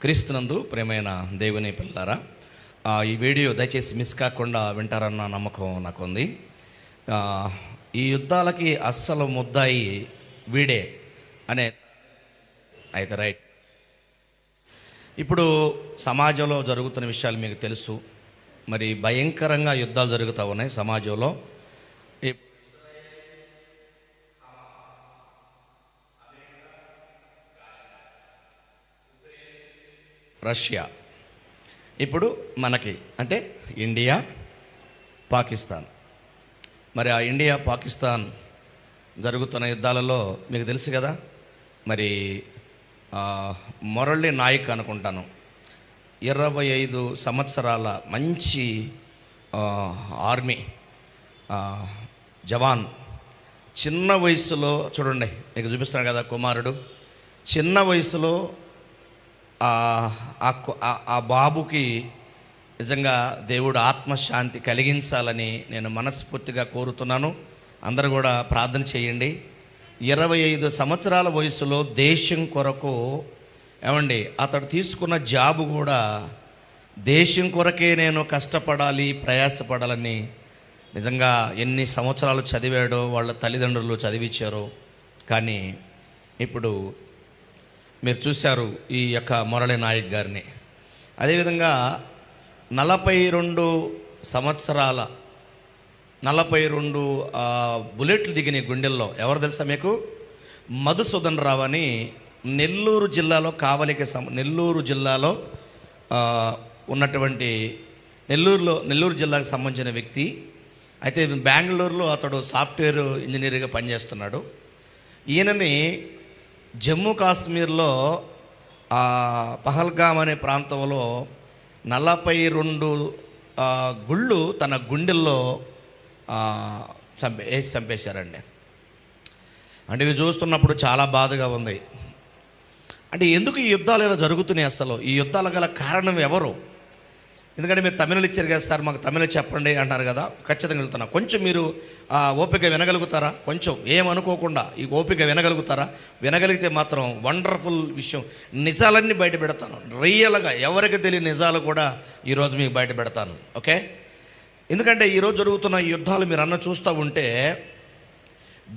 క్రీస్తునందు ప్రేమైన దేవుని పిల్లారా, ఈ వీడియో దయచేసి మిస్ కాకుండా వింటారన్న నమ్మకం నాకుంది. ఈ యుద్ధాలకి అస్సలు ముద్దాయి వీడే అనే అయితే రైట్. ఇప్పుడు సమాజంలో జరుగుతున్న విషయాలు మీకు తెలుసు. మరి భయంకరంగా యుద్ధాలు జరుగుతూ ఉన్నాయి సమాజంలో. రష్యా, ఇప్పుడు మనకి అంటే ఇండియా, పాకిస్తాన్. మరి ఆ ఇండియా పాకిస్తాన్ జరుగుతున్న యుద్ధాలలో మీకు తెలుసు కదా, మరి మురళి నాయక్ అనుకుంటాను 25 సంవత్సరాల మంచి ఆర్మీ జవాన్, చిన్న వయసులో చూడండి, మీకు చూపిస్తున్నాను కదా కుమారుడు, చిన్న వయసులో ఆ బాబుకి నిజంగా దేవుడు ఆత్మశాంతి కలిగించాలని నేను మనస్ఫూర్తిగా కోరుతున్నాను. అందరూ కూడా ప్రార్థన చేయండి. 25 సంవత్సరాల వయసులో దేశం కొరకు ఏమండి, అతడు తీసుకున్న జాబు కూడా దేశం కొరకే నేను కష్టపడాలి, ప్రయాసపడాలని. నిజంగా ఎన్ని సంవత్సరాలు చదివాడో వాళ్ళ తల్లిదండ్రులు చదివించారో. కానీ ఇప్పుడు మీరు చూశారు ఈ యొక్క మురళి నాయక్ గారిని. అదేవిధంగా 42 సంవత్సరాల 42 బుల్లెట్లు దిగిన గుండెల్లో ఎవరు తెలుసా మీకు? మధుసూదన్ రావు అని నెల్లూరు జిల్లాలో నెల్లూరు జిల్లాలో ఉన్నటువంటి నెల్లూరు జిల్లాకు సంబంధించిన వ్యక్తి. అయితే బెంగళూరులో అతడు సాఫ్ట్వేర్ ఇంజనీర్గా పనిచేస్తున్నాడు. ఈయనని జమ్మూ కాశ్మీర్లో పహల్గామ్ అనే ప్రాంతంలో 42 గుళ్ళు తన గుండెల్లో చంపేశారండి. అంటే ఇవి చూస్తున్నప్పుడు చాలా బాధగా ఉంది. అంటే ఎందుకు ఈ యుద్ధాలు ఇలా జరుగుతున్నాయి? అసలు ఈ యుద్ధాల గల కారణం ఎవరు? ఎందుకంటే మీరు తమిళలు ఇచ్చారు కదా సార్, మాకు తమిళ చెప్పండి అంటారు కదా. ఖచ్చితంగా వెళ్తున్నా. కొంచెం మీరు ఓపిక వినగలుగుతారా? కొంచెం ఏమనుకోకుండా ఈ ఓపిక వినగలుగుతారా? వినగలిగితే మాత్రం వండర్ఫుల్ విషయం, నిజాలన్నీ బయట పెడతాను. రియల్గా ఎవరికి తెలియని నిజాలు కూడా ఈరోజు మీకు బయట పెడతాను. ఓకే? ఎందుకంటే ఈరోజు జరుగుతున్న ఈ యుద్ధాలు మీరు అన్న చూస్తూ ఉంటే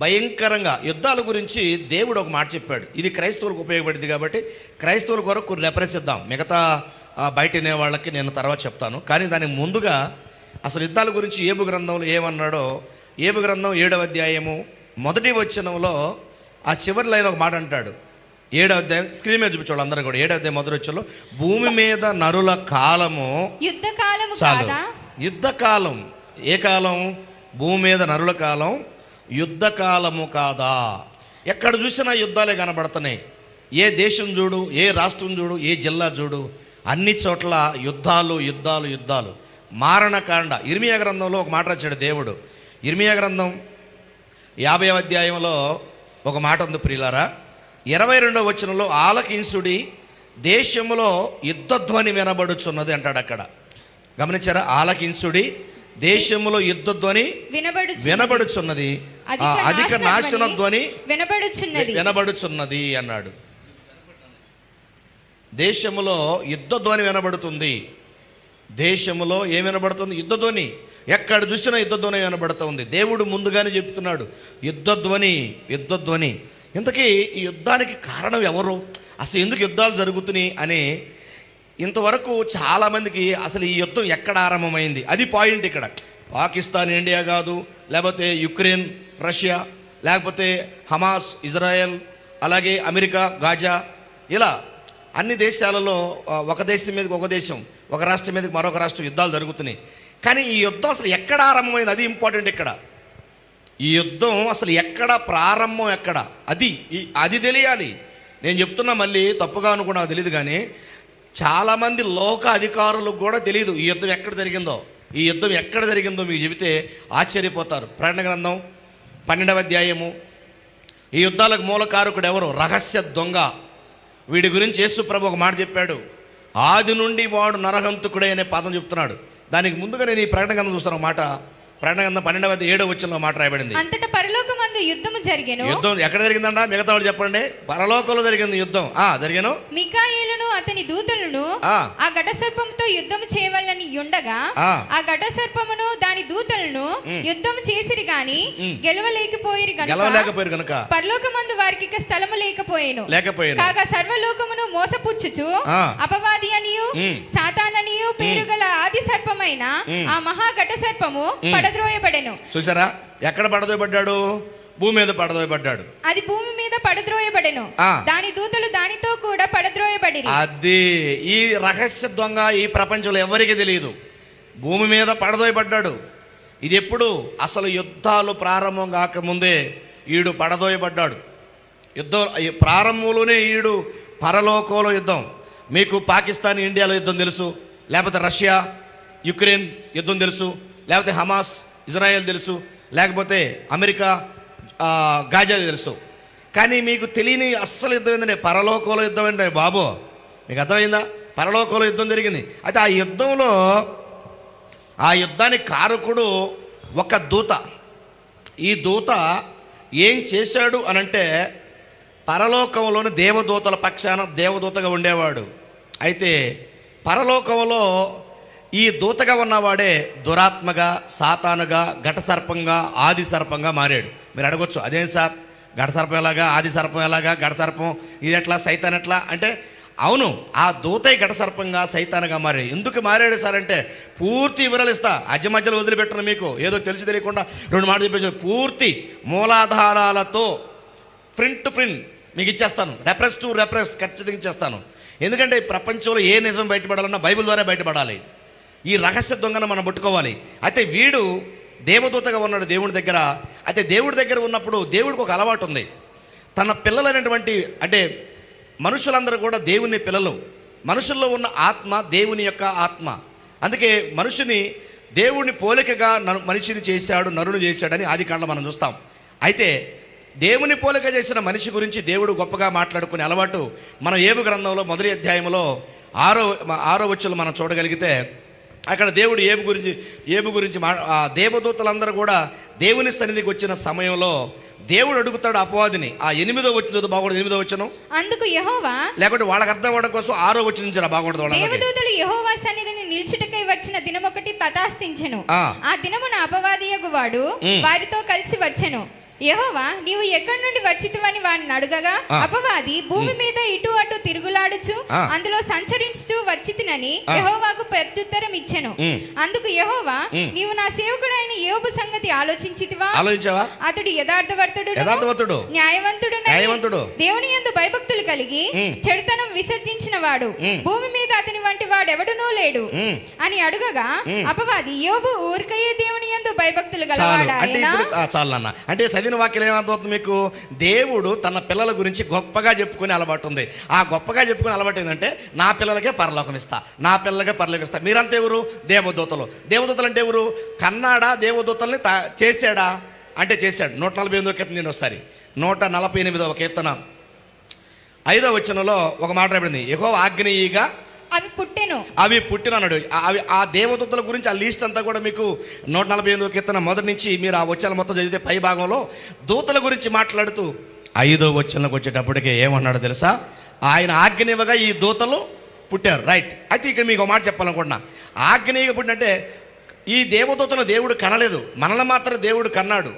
భయంకరంగా యుద్ధాల గురించి దేవుడు ఒక మాట చెప్పాడు. ఇది క్రైస్తవులకు ఉపయోగపడింది కాబట్టి క్రైస్తవుల కొరకు రెఫరెన్స్ ఇద్దాం. మిగతా బయట వినే వాళ్ళకి నేను తర్వాత చెప్తాను. కానీ దానికి ముందుగా అసలు యుద్ధాల గురించి ఏబు గ్రంథంలో ఏమన్నాడో, ఏబు గ్రంథం 7వ అధ్యాయము 1వ వచనంలో ఆ చివరి లైన్ ఒక మాట అంటాడు. 7వ అధ్యాయం స్క్రీన్ మీద చూపించాడు అందరూ కూడా. 7వ అధ్యాయం 1వ వచనంలో భూమి మీద నరుల కాలము చాలు. యుద్ధకాలం ఏ కాలం? భూమి మీద నరుల కాలం యుద్ధకాలము కాదా? ఎక్కడ చూసినా యుద్ధాలే కనబడుతున్నాయి. ఏ దేశం చూడు, ఏ రాష్ట్రం చూడు, ఏ జిల్లా చూడు, అన్ని చోట్ల యుద్ధాలు యుద్ధాలు యుద్ధాలు. మారణకాండ ఇర్మియా గ్రంథంలో ఒక మాట రాశాడు దేవుడు. ఇర్మియా గ్రంథం 50వ అధ్యాయంలో ఒక మాట ఉంది ప్రియులారా. 22వ వచనంలో ఆలకించుడి, దేశంలో యుద్ధధ్వని వినబడుచున్నది అంటాడు. అక్కడ గమనించారా? ఆలకించుడి, దేశంలో యుద్ధధ్వని వినబడుచున్నది, అధిక నాశన ధ్వని వినబడుచున్నది అన్నాడు. దేశములో యుద్ధధ్వని వినబడుతుంది. దేశములో ఏం వినబడుతుంది? యుద్ధధ్వని. ఎక్కడ చూసినా యుద్ధధ్వని వినబడుతుంది. దేవుడు ముందుగానే చెప్తున్నాడు యుద్ధధ్వని, యుద్ధధ్వని. ఇంతకీ ఈ యుద్ధానికి కారణం ఎవరు? అసలు ఎందుకు యుద్ధాలు జరుగుతున్నాయి అని ఇంతవరకు చాలామందికి అసలు ఈ యుద్ధం ఎక్కడ ఆరంభమైంది అది పాయింట్ ఇక్కడ. పాకిస్తాన్ ఇండియా కాదు, లేకపోతే యుక్రెయిన్ రష్యా, లేకపోతే హమాస్ ఇజ్రాయెల్, అలాగే అమెరికా గాజా, ఇలా అన్ని దేశాలలో ఒక దేశం మీదకి ఒక దేశం, ఒక రాష్ట్రం మీదకి మరొక రాష్ట్రం యుద్ధాలు జరుగుతున్నాయి. కానీ ఈ యుద్ధం అసలు ఎక్కడ ఆరంభమైంది అది ఇంపార్టెంట్ ఇక్కడ. ఈ యుద్ధం అసలు ఎక్కడ ప్రారంభం, ఎక్కడ అది తెలియాలి. నేను చెప్తున్నా, మళ్ళీ తప్పుగా అనుకున్నా నాకు తెలియదు, కానీ చాలామంది లోక అధికారులకు కూడా తెలియదు ఈ యుద్ధం ఎక్కడ జరిగిందో. ఈ యుద్ధం ఎక్కడ జరిగిందో మీకు చెబితే ఆశ్చర్యపోతారు. ప్రకటన గ్రంథం 12వ అధ్యాయము. ఈ యుద్ధాలకు మూలకారకుడు ఎవరు? రహస్య దొంగ. వీడి గురించి యేసు ప్రభు ఒక మాట చెప్పాడు. ఆది నుండి వాడు నరహంతకుడే అనే పదం చెప్తున్నాడు. దానికి ముందుగా నేను ఈ ప్రకటన గ్రంథం చూస్తాను మాట. ప్రకటన గ్రంథం 12:7 వచనంలో మాట రాయబడింది. అంతటా పరలోకమందు యుద్ధము జరిగెను. యుద్ధం ఎక్కడ జరిగిందంట? మిగతా వాళ్ళు చెప్పండి. పరలోకంలో జరిగింది యుద్ధం. జరిగాను. మికాయేలును అతని దూతలను ఆ ఘట సర్పముతో యుద్ధము చేయవలని ఉండగా ఆ ఘట సర్పమును దాని దూతలను యుద్ధము చేసిరి గాని గెలవలేకపోయిరి గనుక పరలోకమందు వారికి ఇక స్థలము లేకపోయేను. కాగా సర్వలోకమును మోసపుచ్చుచు అపవాది అనియు సాతాననియు పేరుగల ఆది సర్పమైన ఆ మహా ఘట సర్పము పడద్రోయబడెను. చూసారా ఎక్కడ పడద్రోయబడ్డాడు? భూమి మీద పడద్రోయబడ్డాడు. అది భూమి మీద పడద్రోయబడెను. దాని దూతలు దానితో కూడా పడద్రోయబడిరి. అది ఈ రహస్య దొంగ ఈ ప్రపంచంలో ఎవరికి తెలియదు. భూమి మీద పడదోయబడ్డాడు. ఇది ఎప్పుడు? అసలు యుద్ధాలు ప్రారంభం కాకముందే ఈడు పడదోయబడ్డాడు. యుద్ధం ప్రారంభంలోనే ఈడు పరలోకంలో యుద్ధం. మీకు పాకిస్తాన్ ఇండియాలో యుద్ధం తెలుసు, లేకపోతే రష్యా యుక్రెయిన్ యుద్ధం తెలుసు, లేకపోతే హమాస్ ఇజ్రాయెల్ తెలుసు, లేకపోతే అమెరికా గాజా తెలుసు. కానీ మీకు తెలియని అస్సలు యుద్ధం ఏంటంటే పరలోకంలో యుద్ధం ఏంటంటే బాబు, మీకు అర్థమైందా? పరలోకంలో యుద్ధం జరిగింది. అయితే ఆ యుద్ధంలో ఆ యుద్ధానికి కారకుడు ఒక దూత. ఈ దూత ఏం చేశాడు అనంటే పరలోకంలోని దేవదూతల పక్షాన దేవదూతగా ఉండేవాడు. అయితే పరలోకంలో ఈ దూతగా ఉన్నవాడే దురాత్మగా, సాతానుగా, ఘట సర్పంగా, ఆది సర్పంగా మారాడు. మీరు అడగొచ్చు, అదేం సార్ ఘట సర్పం ఎలాగా, ఆది సర్పం ఎలాగా, ఘట సర్పం ఇది ఎట్లా, సైతాన్ ఎట్లా అంటే, అవును ఆ దూతే ఘట సర్పంగా సైతానుగా మారాడు. ఎందుకు మారాడు సార్ అంటే పూర్తి వివరాలు ఇస్తా. మధ్యలో వదిలిపెట్టను, మీకు ఏదో తెలిసి తెలియకుండా 2 మాటలు చెప్పేసి పూర్తి మూలాధారాలతో ప్రింట్ టు ప్రింట్ మీకు ఇచ్చేస్తాను. రెఫరెన్స్ టు రెఫరెన్స్ ఖచ్చితంగా ఇచ్చేస్తాను. ఎందుకంటే ప్రపంచంలో ఏ నిజం బయటపడాలన్నా బైబిల్ ద్వారా బయటపడాలి. ఈ రహస్య దొంగను మనం పట్టుకోవాలి. అయితే వీడు దేవదూతగా ఉన్నాడు దేవుడి దగ్గర. అయితే దేవుడి దగ్గర ఉన్నప్పుడు దేవుడికి ఒక అలవాటు ఉంది. తన పిల్లలైనటువంటి అంటే మనుషులందరూ కూడా దేవుని పిల్లలు. మనుషుల్లో ఉన్న ఆత్మ దేవుని యొక్క ఆత్మ. అందుకే మనుషుని దేవుడిని పోలికగా మనిషిని చేశాడు, నరుని చేశాడని ఆదికాండలో మనం చూస్తాం. అయితే దేవుని పోలిక చేసిన మనిషి గురించి దేవుడు గొప్పగా మాట్లాడుకునే అలవాటు మనం ఏబు గ్రంథంలో మొదటి అధ్యాయంలో 6వ వచనం మనం చూడగలిగితే అక్కడ దేవుడు ఏబు గురించి దేవదూతలందరూ కూడా దేవుని సన్నిధికి వచ్చిన సమయంలో దేవుడు అడుగుతాడు అపవాదిని. ఆ 8వ వచనం బాగుండదు. 8వ వచనం అందుకు యెహోవా, లేకపోతే వాళ్ళకి అర్థం అవ్వడం కోసం 6వ వచనం నుంచి బాగుండదు. దేవదూతలు యెహోవా సన్నిధిని నిల్చుటకై వచ్చిన దినమొకటి తటాస్తించెను. ఆ దినమున అపవాదియగు వాడు వారితో కలిసి వచ్చెను. యెహోవా, నీవు ఎక్కడి నుండి వచ్చితివని వాడిని అడగగా అపవాది, భూమి మీద ఇటు అటు తిరుగులాడుచు అందులో సంచరించుచు వచ్చితినని యెహోవాకు ప్రత్యుత్తరం ఇచ్చెను. అందుకు యెహోవా, నీవు నా సేవకుడైన యోబు సంగతి ఆలోచించితివా? అతడు యథార్థవర్తుడు, న్యాయవంతుడు, దేవుని యందు భయభక్తులు కలిగి చెడుతనం విసర్జించిన వాడు, భూమి మీద అతని వంటి వాడెవడునూ లేడు అని అడుగగా అపవాది, యోబు ఊరికయే దేవుని యందు భయభక్తులు గలవాడా? అంటే చదివిన వాక్యం ఏమవుతుంది మీకు? దేవుడు తన పిల్లల గురించి గొప్పగా చెప్పుకునే అలవాటు ఉంది. ఆ గొప్పగా చెప్పుకునే అలవాటు ఏంటంటే నా పిల్లలకే పరలోకం ఇస్తా, నా పిల్లలకే పరలోకం ఇస్తా. మీరంతా ఎవరు? దేవదూతలు. దేవదూతలు అంటే ఎవరు? కన్నాడా దేవదూతల్ని చేశాడా అంటే చేశాడు. 148వ కీర్తన నేను ఒకసారి 148వ కీర్తన 5వ వచనంలో ఒక మాట రాబడింది, యెహోవా ఆజ్ఞనీయగా అవి పుట్టెను అన్నాడు. ఆ దేవదూతల గురించి ఆ లిస్ట్ అంతా కూడా మీకు 148వ కీర్తన మొదటి నుంచి మీరు ఆ వచనాలు మొత్తం చదివితే పై భాగంలో దూతల గురించి మాట్లాడుతూ 5వ వచనంలోకి వచ్చేటప్పటికే ఏమన్నాడు తెలుసా? ఆయన ఆజ్ఞనివ్వగా ఈ దూతలు పుట్టారు. రైట్. అయితే ఇక్కడ మీకు ఒక మాట చెప్పాలనుకుంటున్నా. ఆజ్ఞనీయగా పుట్టినంటే ఈ దేవదూతను దేవుడు కనలేదు, మనల్ని మాత్రం దేవుడు కన్నాడు.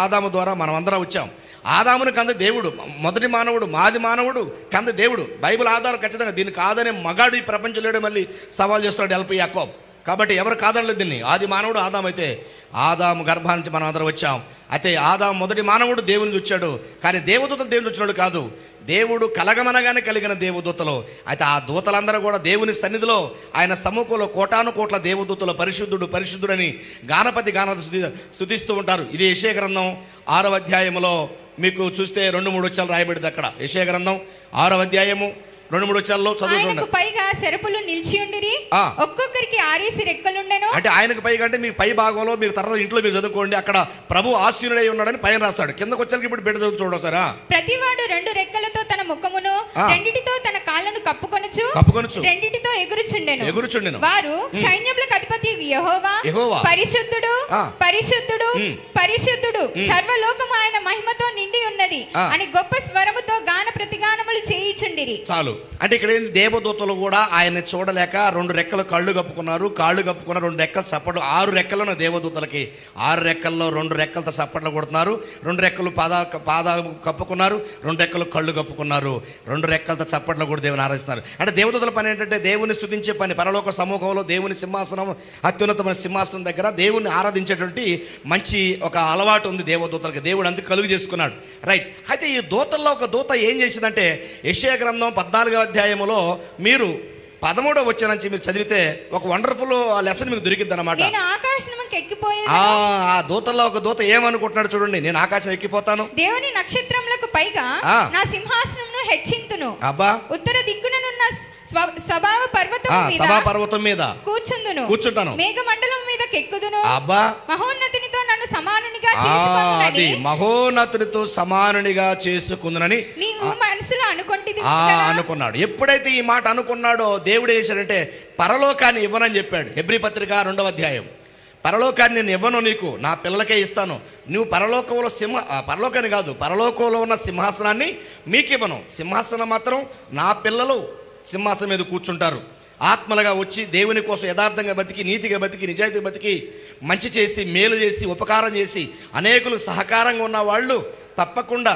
ఆదాము ద్వారా మనం అందరం వచ్చాం. ఆదాముని కంద దేవుడు, మొదటి మానవుడు, మాది మానవుడు కంద దేవుడు. బైబిల్ ఆధారం ఖచ్చితంగా దీన్ని కాదనే మగాడు ఈ ప్రపంచంలో మళ్ళీ సవాల్ చేస్తున్నాడు ఎల్పి యాకోబ్. కాబట్టి ఎవరు కాదనలేదు దీన్ని. ఆది మానవుడు ఆదాం. అయితే ఆదాము గర్భానికి మనం అందరం వచ్చాం. అయితే ఆదాము మొదటి మానవుడు దేవుని వచ్చాడు, కానీ దేవదూతలు దేవుని వచ్చినాడు కాదు. దేవుడు కలగమనగానే కలిగిన దేవదూతలు. అయితే ఆ దూతలందరూ కూడా దేవుని సన్నిధిలో ఆయన సమ్ముఖంలో కోటాను కోట్ల దేవదూతలు పరిశుద్ధుడు పరిశుద్ధుడని గానపతి స్తుతిస్తూ ఉంటారు. ఇది యెషయా గ్రంథం 6వ అధ్యాయంలో మీకు చూస్తే 2-3 వచనాలు రాయబడింది. అక్కడ యెషయా గ్రంథం 6వ అధ్యాయము 2-3 వచనాల్లో చదువుకోండి. పైగా సెరపులు నిలిచి ఉండిరి, ఒక్కొక్కరికి 6 రెక్కలుండెను. అంటే ఆయనకు పైగా అంటే మీ పై భాగంలో మీరు తర్వాత ఇంట్లో మీరు చదువుకోండి. అక్కడ ప్రభు ఆశీనుడై ఉన్నాడని పైన రాస్తాడు. కిందకు వచ్చాక ఇప్పుడు బిడ్డ చదువు చూడసారా. ప్రతివాడు 2 రెక్కలతో తన ముఖమును, రెండిటితో తన వాళ్ళను కప్పుకొనుచు రెండిటితో ఎగురుచుండెను. వారు సైన్యములకు అధిపతి యెహోవా పరిశుద్ధుడు పరిశుద్ధుడు పరిశుద్ధుడు సర్వలోకము ఆయన మహిమతో నిండి ఉన్నది అని గొప్ప స్వరముతో గాన ప్రతిగానములు చేయుచుండిరి. చాలు. అంటే ఇక్కడ ఏంది, దేవదూతలు కూడా ఆయన్ని చూడలేక రెండు రెక్కలు కాళ్ళు కప్పుకున్నారు 2 రెక్కలు చప్పట్లు. 6 రెక్కలను దేవదూతలకి, 6 రెక్కల్లో 2 రెక్కలతో చప్పట్లు కొడుతున్నారు. 2 రెక్కలు పాదాలు కప్పుకున్నారు, 2 రెక్కలు కళ్ళు కప్పుకున్నారు. 2 రెక్కలతో చప్పట్లు కూడా దేవుని ఆరాధిస్తున్నారు. అంటే దేవదూతల పని ఏంటంటే దేవుని స్తుతించే పని. పరలోక సమూహంలో దేవుని సింహాసనం, అత్యున్నతమైన సింహాసనం దగ్గర దేవుణ్ణి ఆరాధించేటువంటి మంచి ఒక అలవాటు ఉంది దేవదూతలకి. దేవుడు అందుకు కలుగు చేసుకున్నాడు. రైట్. అయితే ఈ దూతల్లో ఒక దూత ఏం చేసిందంటే, యెషయా గ్రంథం 14వ అధ్యాయములో మీరు 13వ వచనం నుంచి మీరు చదివితే ఒక వండర్ఫుల్ లెసన్ మీకు దొరికిద్ది అన్నమాట. ఆ దూతల్లో ఒక దూత ఏమనుకుంటున్నాడు చూడండి, నేను ఆకాశం ఎక్కిపోతాను, దేవుని నక్షత్రములకు పైగా నా సింహాసనమును హెచ్చింతును, అబ్బా ఉత్తర దిక్కుననున్న సభా పర్వతం మీద కూర్చుంటాను, మేఘమండలం మీద కెక్కుదును, అబ్బా మహోన్నతునితో నన్ను సమానునిగా మహోన్నతునితో సమానునిగా చేసుకుందునని నీవు మనసులో అనుకున్నాడు. ఎప్పుడైతే ఈ మాట అనుకున్నాడో దేవుడు చేశాడంటే పరలోకాన్ని ఇవ్వనని చెప్పాడు. హెబ్రీ పత్రిక 2వ అధ్యాయం. పరలోకాన్ని నేను ఇవ్వను, నీకు నా పిల్లలకే ఇస్తాను. నువ్వు పరలోకంలో పరలోకాన్ని కాదు, పరలోకంలో ఉన్న సింహాసనాన్ని మీకు ఇవ్వను. సింహాసనం మాత్రం నా పిల్లలు సింహాసనం మీద కూర్చుంటారు. ఆత్మలుగా వచ్చి దేవుని కోసం యథార్థంగా బతికి, నీతిగా బతికి, నిజాయితీ బతికి, మంచి చేసి, మేలు చేసి, ఉపకారం చేసి, అనేకులు సహకారంగా ఉన్న వాళ్ళు తప్పకుండా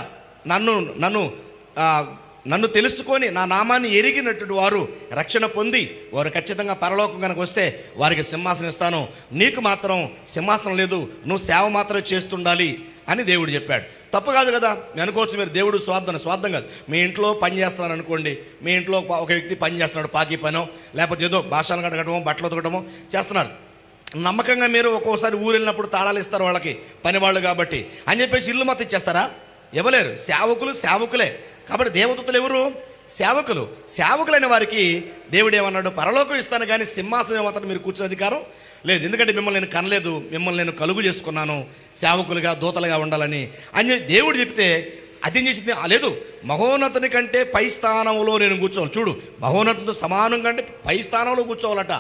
నన్ను తెలుసుకొని నా నామాన్ని ఎరిగినటువంటి వారు రక్షణ పొంది వారు ఖచ్చితంగా పరలోకం కనుక వస్తే వారికి సింహాసనం ఇస్తాను. నీకు మాత్రం సింహాసనం లేదు, నువ్వు సేవ మాత్రమే చేస్తుండాలి అని దేవుడు చెప్పాడు. తప్పు కాదు కదా. మీరు అనుకోవచ్చు, మీరు దేవుడు స్వార్థం కాదు. మీ ఇంట్లో పని చేస్తున్నారు అనుకోండి, మీ ఇంట్లో ఒక వ్యక్తి పని చేస్తున్నాడు, పాకి పనో లేకపోతే ఏదో భాషలు కడగడమో బట్టలు ఉతకడమో చేస్తున్నారు. నమ్మకంగా మీరు ఒక్కోసారి ఊరు వెళ్ళినప్పుడు తాళాలు ఇస్తారు వాళ్ళకి, పని వాళ్ళు కాబట్టి అని చెప్పేసి ఇల్లు మొత్తం ఇచ్చేస్తారా? ఇవ్వలేరు. సేవకులే. కాబట్టి దేవదూతలు ఎవరు? సేవకులైన వారికి దేవుడు ఏమన్నాడు, పరలోకం ఇస్తాను కానీ సింహాసనం మాత్రం మీరు కూర్చునే అధికారం లేదు. ఎందుకంటే మిమ్మల్ని నేను కనలేదు, మిమ్మల్ని నేను కలుగు చేసుకున్నాను సేవకులుగా, దూతలుగా ఉండాలని అని దేవుడు చెప్తే అదేం చేసింది? లేదు, మహోన్నతుని కంటే పై స్థానంలో నేను కూర్చోవాలి. చూడు, మహోన్నతునితో సమానం కంటే పై స్థానంలో కూర్చోవాలట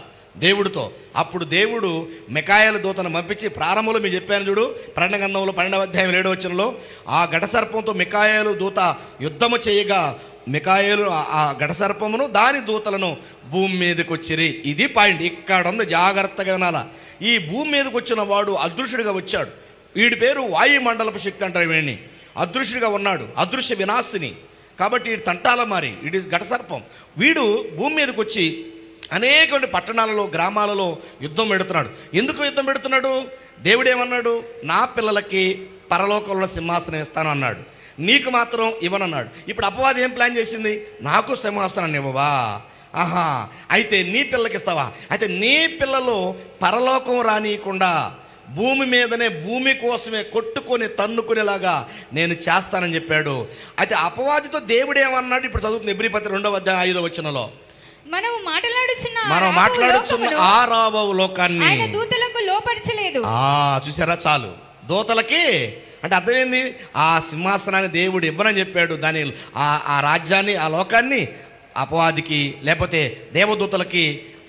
దేవుడితో. అప్పుడు దేవుడు మికాయేలు దూతను పంపించి, ప్రారంభంలో మీరు చెప్పాను చూడు, ప్రకటన గ్రంథంలో 12వ అధ్యాయం 7వ వచనంలో ఆ ఘటసర్పంతో మికాయేలు దూత యుద్ధము చేయగా మికాయేలు ఆ ఘటసర్పమును దాని దూతలను భూమి మీదకి వచ్చిరి. ఇది పాయింట్. ఇక్కడ ఉంది, జాగ్రత్తగా వినాల. ఈ భూమి మీదకి వచ్చిన వాడు అదృశ్యుడిగా వచ్చాడు. వీడి పేరు వాయుమండలపు శక్తి అంటారు. వీడిని అదృశ్యుడిగా ఉన్నాడు, అదృశ్య వినాశిని. కాబట్టి వీడు తంటాల మారి, వీడి ఘటసర్పం. వీడు భూమి మీదకి వచ్చి అనేక పట్టణాలలో, గ్రామాలలో యుద్ధం పెడుతున్నాడు. ఎందుకు యుద్ధం పెడుతున్నాడు? దేవుడేమన్నాడు, నా పిల్లలకి పరలోకంలో సింహాసనం ఇస్తాను అన్నాడు, నీకు మాత్రం ఇవ్వనన్నాడు. ఇప్పుడు అపవాది ఏం ప్లాన్ చేసింది? నాకు సింహాసనాన్ని ఇవ్వవా? ఆహా, అయితే నీ పిల్లలకి ఇస్తావా? అయితే నీ పిల్లలు పరలోకం రానియకుండా భూమి మీదనే, భూమి కోసమే కొట్టుకొని తన్నుకునేలాగా నేను చేస్తానని చెప్పాడు. అయితే అపవాదితో దేవుడు ఏమన్నాడు? ఇప్పుడు చదువుతుంది హెబ్రీ పత్రిక 2వ అధ్యాయం 5వ వచనంలో, మనం మాట్లాడుచున్న ఆ రాబోవు లోకాన్ని ఆయన దూతలకు లోపరచలేదు. చూసారా? చాలు. దూతలకి అంటే అర్థమైంది, ఆ సింహాసనాన్ని దేవుడు ఇవ్వనని చెప్పాడు. దాని ఆ రాజ్యాన్ని, ఆ లోకాన్ని అపవాదికి లేకపోతే దేవదూతలకి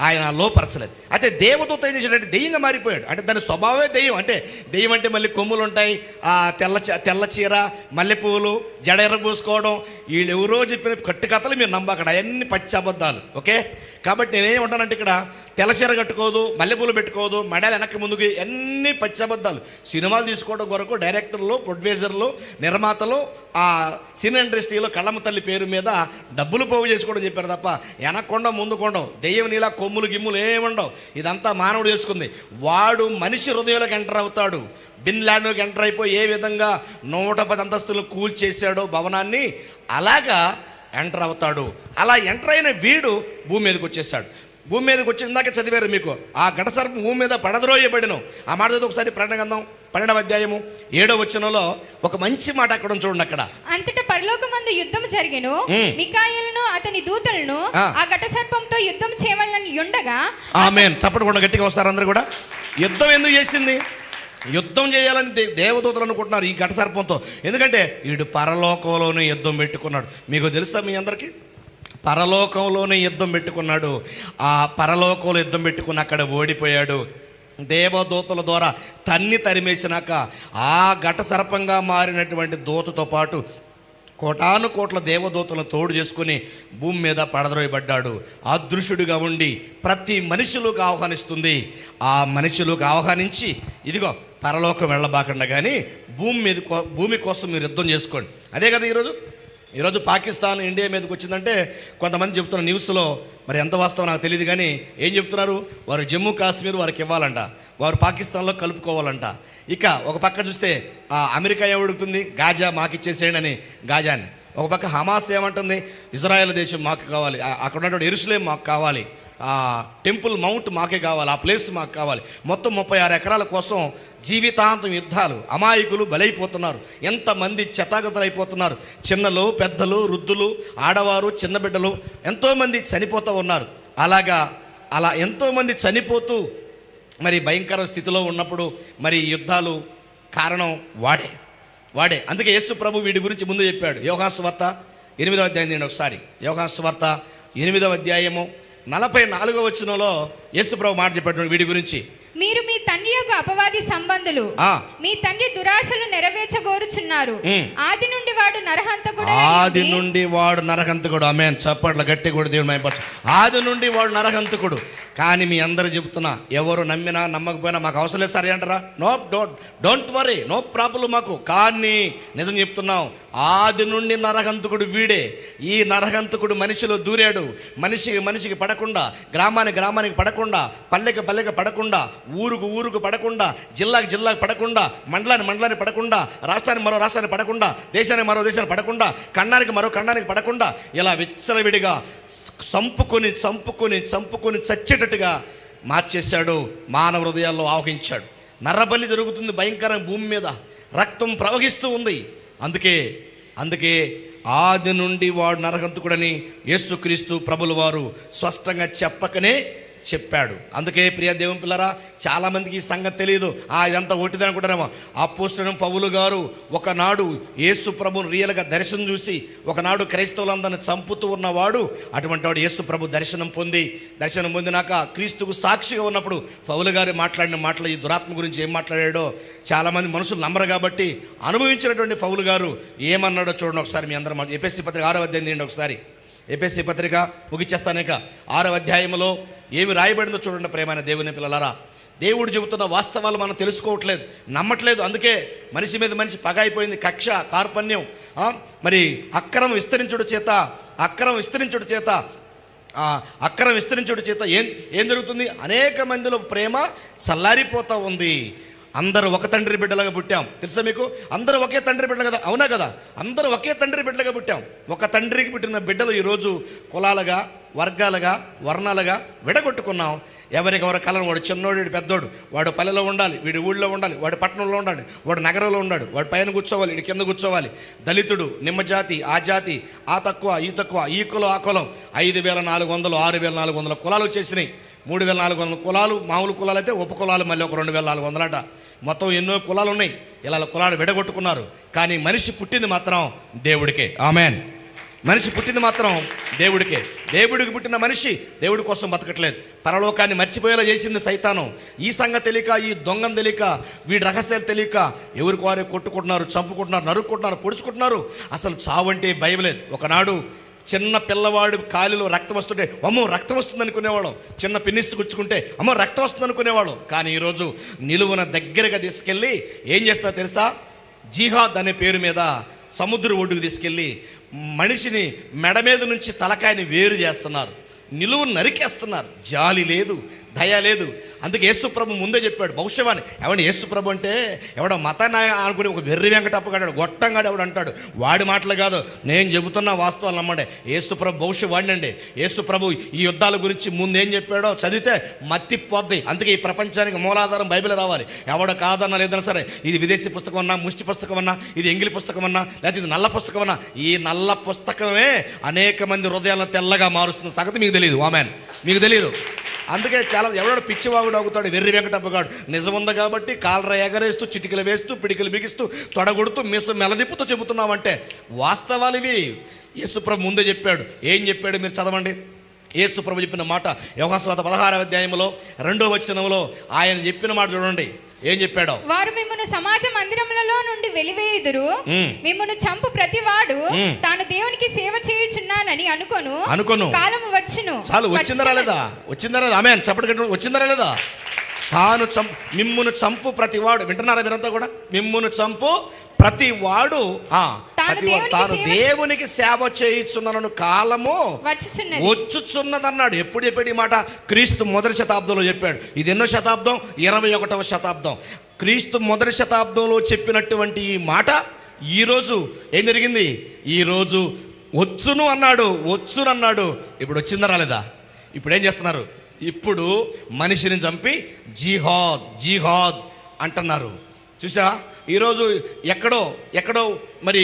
ఆయన లోపరచలేదు. అయితే దేవదూత ఏం చేశాడంటే దెయ్యంగా మారిపోయాడు. అంటే దాని స్వభావమే దెయ్యం. అంటే దెయ్యం అంటే మళ్ళీ కొమ్ములు ఉంటాయి, తెల్ల చీర, మల్లెపూలు, జడ ఎర్రబూసుకోవడం, వీళ్ళు ఎవరో చెప్పిన కట్టుకథలు మీరు నమ్మకడ, అవన్నీ పచ్చి అబద్ధాలు. ఓకే, కాబట్టి నేనేమంటానంటే ఇక్కడ తెల్లచీర కట్టుకోదు, మల్లెపూలు పెట్టుకోదు, మెడలు వెనక్కి ముందుకు, అన్నీ పచ్చి అబద్ధాలు. సినిమాలు తీసుకోవడం కొరకు డైరెక్టర్లు, ప్రొడ్యూసర్లు, నిర్మాతలు ఆ సినీ ఇండస్ట్రీలో కళ్ళమ్మ తల్లి పేరు మీద డబ్బులు పోగు చేసుకోవడం చెప్పారు తప్ప వెనక్కొండ ముందుకొండవు. దెయ్యం నీలా కొమ్ములు గిమ్ములు ఏముండవు. ఇదంతా మానవుడు చేసుకుంది. వాడు మనిషి హృదయంలోకి ఎంటర్ అవుతాడు. బిన్ లాడెన్లోకి ఎంటర్ అయిపోయి ఏ విధంగా 110 అంతస్తులు కూల్చేశాడో భవనాన్ని, అలాగా ఎంటర్ అవుతాడు. అలా ఎంటర్ అయిన వీడు భూమి మీదకి వచ్చేసాడు. భూమి మీదకి వచ్చి ఇందాక చదివారు మీకు, ఆ ఘటసర్పం భూమి మీద పడద్రోయబడిను. ఆ మాట చదివి ఒకసారి ప్రకటన గ్రంథం 12వ అధ్యాయము 7వ వచనంలో ఒక మంచి మాట అక్కడ చూడండి. అక్కడ అంతటా పరలోకమందు యుద్ధం జరిగెను, మికాయేలును అతని దూతలను ఆ ఘటసర్పంతో యుద్ధం చేయవలనని ఉండగా. ఆమేన్. చప్పట్లు కూడా గట్టిగా వస్తారు అందరూ కూడా. యుద్ధం ఎందుకు చేసింది? యుద్ధం చేయాలని దేవదూతలు అనుకుంటున్నారు ఈ ఘటసర్పంతో. ఎందుకంటే వీడు పరలోకంలోనే యుద్ధం పెట్టుకున్నాడు. మీకు తెలుసా? మీ అందరికీ పరలోకంలోనే యుద్ధం పెట్టుకున్నాడు. ఆ పరలోకంలో యుద్ధం పెట్టుకుని అక్కడ ఓడిపోయాడు. దేవదూతల ద్వారా తరిమేసినాక ఆ ఘట సర్పంగా మారినటువంటి దూతతో పాటు కోటాను కోట్ల దేవదూతలను తోడు చేసుకుని భూమి మీద పడద్రోయబడ్డాడు. అదృశ్యుడిగా ఉండి ప్రతి మనిషిలోకి ఆహ్వానిస్తుంది. ఆ మనిషిలోకి ఆహ్వానించి ఇదిగో పరలోకం వెళ్ళబాకండా కానీ భూమి కోసం మీరు యుద్ధం చేసుకోండి. అదే కదా ఈరోజు పాకిస్తాన్ ఇండియా మీదకి వచ్చిందంటే కొంతమంది చెప్తున్న న్యూస్లో, మరి ఎంత వాస్తవం నాకు తెలియదు కానీ ఏం చెప్తున్నారు, వారు జమ్మూ కాశ్మీర్ వారికి ఇవ్వాలంట, వారు పాకిస్తాన్లో కలుపుకోవాలంట. ఇక ఒక పక్క చూస్తే అమెరికా ఏమడుగుతుంది, గాజా మాకు ఇచ్చేసేయండి అని గాజాని. ఒక పక్క హమాస్ ఏమంటుంది, ఇజ్రాయెల్ దేశం మాకు కావాలి, అక్కడ ఉన్నటువంటి యెరూషలేం మాకు కావాలి, టెంపుల్ మౌంట్ మాకే కావాలి, ఆ ప్లేస్ మాకు కావాలి. మొత్తం 36 ఎకరాల కోసం జీవితాంతం యుద్ధాలు. అమాయకులు బలైపోతున్నారు. ఎంతమంది చెత్తాగతలు అయిపోతున్నారు. చిన్నలు, పెద్దలు, వృద్ధులు, ఆడవారు, చిన్న బిడ్డలు ఎంతోమంది చనిపోతూ ఉన్నారు. అలా ఎంతోమంది చనిపోతూ మరి భయంకర స్థితిలో ఉన్నప్పుడు మరి యుద్ధాలు కారణం వాడే. అందుకే యేసు ప్రభు వీడి గురించి ముందు చెప్పాడు. యోహాను సువార్త 8వ అధ్యాయం తీయండి ఒకసారి. యోహాను సువార్త 8వ అధ్యాయము 44వ వచనంలో యేసు ప్రభు మాట చెప్పాడు వీడి గురించి. మీరు మీ తండ్రి యొక్క అపవాది సంబంధులు, మీ తండ్రి దురాశలు నెరవేర్చగోరుచున్నారు. ఆది నుండి వాడు నరహంతకుడు. ఆమేన్. చప్పట్ల గట్టి కూడా దేవుడు మైపరచు. ఆది నుండి వాడు నరహంతకుడు. కానీ మీ అందరూ చెబుతున్నా, ఎవరు నమ్మినా నమ్మకపోయినా మాకు అవసరం లేదు సరే అంటారా? డోంట్ వరీ, నో ప్రాబ్లం మాకు. కానీ నిజం చెప్తున్నాం, ఆది నుండి నరహంతకుడు వీడే. ఈ నరహంతకుడు మనిషిలో దూరాడు. మనిషికి పడకుండా, గ్రామానికి పడకుండా, పల్లెకి పడకుండా, ఊరుకు పడకుండా, జిల్లాకి పడకుండా, మండలానికి పడకుండా, రాష్ట్రానికి మరో రాష్ట్రానికి పడకుండా, దేశానికి మరో దేశానికి పడకుండా, ఖండానికి మరో ఖండానికి పడకుండా, ఇలా విచ్చలవిడిగా చంపుకొని చచ్చేటట్టుగా మార్చేశాడు. మానవ హృదయాల్లో ఆవహించాడు. నరబలి జరుగుతుంది భయంకరంగా, భూమి మీద రక్తం ప్రవహిస్తూ ఉంది. అందుకే ఆది నుండి వాడు నరహంతకుడని యేసుక్రీస్తు ప్రభుల వారు స్పష్టంగా చెప్పకనే చెప్పాడు. అందుకే ప్రియ దేవుని పిల్లరా, చాలామందికి ఈ సంగతి తెలియదు. ఇదంతా ఒట్టిదని అనుకుంటారేమో. అపోస్తలుడైన పౌలు గారు ఒకనాడు యేసు ప్రభుని రియల్గా దర్శనం చూసి, ఒకనాడు క్రైస్తవులందరిని చంపుతూ ఉన్నవాడు. అటువంటి వాడు యేసు ప్రభు దర్శనం పొందినాక క్రీస్తుకు సాక్షిగా ఉన్నప్పుడు పౌలు గారు మాట్లాడిన మాటలు, ఈ దురాత్మ గురించి ఏం మాట్లాడాడో చాలామంది మనుషులు నమ్మరు. కాబట్టి అనుభవించినటువంటి పౌలు గారు ఏమన్నాడో చూడండి ఒకసారి. మీ అందరం ఎఫెసీ పత్రిక 6వ అధ్యాయం తీయండి ఒకసారి. ఎఫెసీ పత్రిక ముగిచేస్తానిక 6వ అధ్యాయంలో ఏమి రాయబడిందో చూడండి. ప్రేమైన దేవుని పిల్లలారా, దేవుడు చెబుతున్న వాస్తవాలు మనం తెలుసుకోవట్లేదు, నమ్మట్లేదు. అందుకే మనిషి మీద మనిషి పగ అయిపోయింది. కక్ష, కార్పణ్యం, మరి అక్రమం విస్తరించుడు చేత ఏం జరుగుతుంది? అనేక మందిలో ప్రేమ చల్లారిపోతూ ఉంది. అందరూ ఒక తండ్రి బిడ్డలుగా పుట్టాం. తెలుసా మీకు? అందరూ ఒకే తండ్రి బిడ్డలు కదా, అవునా కదా? అందరూ ఒకే తండ్రి బిడ్డలుగా పుట్టాం. ఒక తండ్రికి పుట్టిన బిడ్డలు ఈరోజు కులాలుగా, వర్గాలుగా, వర్ణాలుగా విడగొట్టుకున్నాం. ఎవరికెవరి కలర్, వాడు చిన్నోడు, వీడు పెద్దోడు, వాడు పల్లెలో ఉండాలి, వీడు ఊళ్ళో ఉండాలి, వాడు పట్టణంలో ఉండాలి, వాడు నగరంలో ఉండాలి, వాడు పైన కూర్చోవాలి, వీడు కింద కూర్చోవాలి. దళితుడు, నిమ్మ జాతి, ఆ జాతి, ఆ తక్కువ, ఈ కులం, ఆ కులం. 5,400, 6,400 కులాలు వచ్చేసినాయి. 3,400 కులాలు మామూలు కులాలు అయితే, ఉప కులాలు మళ్ళీ ఒక 2,400 అంట. మొత్తం ఎన్నో కులాలు ఉన్నాయి. ఇలా కులాలు విడగొట్టుకున్నారు. కానీ మనిషి పుట్టింది మాత్రం దేవుడికే. ఆమెన్. మనిషి పుట్టింది మాత్రం దేవుడికే. దేవుడికి పుట్టిన మనిషి దేవుడి కోసం బతకట్లేదు, పరలోకాన్ని మర్చిపోయేలా చేసింది సైతానం. ఈ సంగతి తెలియక, ఈ దొంగను తెలియక, వీడి రహస్యాలు తెలియక ఎవరికి వారే కొట్టుకుంటున్నారు, చంపుకుంటున్నారు, నరుక్కుంటున్నారు, పొడుచుకుంటున్నారు. అసలు చావు అంటే భయం లేదు. ఒకనాడు చిన్న పిల్లవాడు కాలిలో రక్తం వస్తుంటే అమ్మో రక్తం వస్తుంది అనుకునేవాళ్ళం. చిన్న పిన్నిస్ గుచ్చుకుంటే అమ్మో రక్తం వస్తుంది అనుకునేవాళ్ళం. కానీ ఈరోజు నిలువున దగ్గరగా తీసుకెళ్ళి ఏం చేస్తారో తెలుసా? జిహాద్ అనే పేరు మీద సముద్ర ఒడ్డుకు తీసుకెళ్ళి మనిషిని మెడ మీద నుంచి తలకాయని వేరు చేస్తున్నారు, నిలువు నరికేస్తున్నారు. జాలి లేదు, దయ లేదు. అందుకే యేసుప్రభు ముందే చెప్పాడు భవిష్యవాణి. ఎవడు యేసుప్రభు అంటే ఎవడో మతాన్ని అనుకుని ఒక వెర్రి వెంకటప్పగాడు, గొట్టంగాడు ఎవడు అంటాడు. వాడి మాటలు కాదు, నేను చెబుతున్న వాస్తవాలు నమ్మండి. యేసుప్రభు భవిష్యవాణి. యేసుప్రభు ఈ యుద్ధాల గురించి ముందేం చెప్పాడో చదివితే మత్తిపోద్ది. అందుకే ఈ ప్రపంచానికి మూలాధారం బైబిల్ రావాలి. ఎవడో కాదన్నా లేదన్నా సరే, ఇది విదేశీ పుస్తకం అన్నా, ముష్టి పుస్తకం అన్నా, ఇది ఎంగిలి పుస్తకం అన్నా, లేకపోతే ఇది నల్ల పుస్తకం అన్నా, ఈ నల్ల పుస్తకమే అనేక మంది హృదయాలను తెల్లగా మారుస్తున్న సంగతి మీకు తెలియదు. ఆమెన్. మీకు తెలియదు. అందుకే చాలా ఎవడో పిచ్చివాగుడు అవుతాడు, వెర్రి వెంకటప్పగాడు. నిజం ఉంది కాబట్టి కాలర ఎగరేస్తూ, చిటికలు వేస్తూ, పిడికలు బిగిస్తూ, తొడగొడుతూ, మెలదిప్పుతూ చెబుతున్నామంటే వాస్తవాలు ఇవి. యేసుప్రభు ముందే చెప్పాడు. ఏం చెప్పాడు మీరు చదవండి. యేసుప్రభు చెప్పిన మాట యోహాను సువార్త 16వ అధ్యాయంలో 2వ వచనంలో ఆయన చెప్పిన మాట చూడండి. ఏం చెప్పాడో, వారు మిమ్మును సమాజ మందిరములలో నుండి వెలివేయుదురు, మిమ్మును చంపు ప్రతివాడు తాను దేవునికి సేవ చేయుచున్నానని అనుకొను కాలము వచ్చును. చాలు, వచ్చిందా రాలేదా? ఆమేన్ చెప్పండి గట్టిగా, వచ్చిందా రాలేదా? మిమ్మును చంపు ప్రతివాడు, వింటున్నారా మీరంతా కూడా? మిమ్మును చంపు ప్రతివాడు తాను దేవునికి సేవ చేయుచున్నాను కాలము వచ్చుచున్నదన్నాడు. ఎప్పుడు చెప్పాడు ఈ మాట? క్రీస్తు మొదటి శతాబ్దంలో చెప్పాడు. ఇది ఎన్నో శతాబ్దం? 21వ శతాబ్దం. క్రీస్తు మొదటి శతాబ్దంలో చెప్పినటువంటి ఈ మాట ఈరోజు ఏం జరిగింది? ఈరోజు వచ్చునన్నాడు. ఇప్పుడు వచ్చిందా రాలేదా? ఇప్పుడు ఏం చేస్తున్నారు? ఇప్పుడు మనిషిని చంపి జిహాద్ అంటున్నారు. చూసా, ఈరోజు ఎక్కడో మరి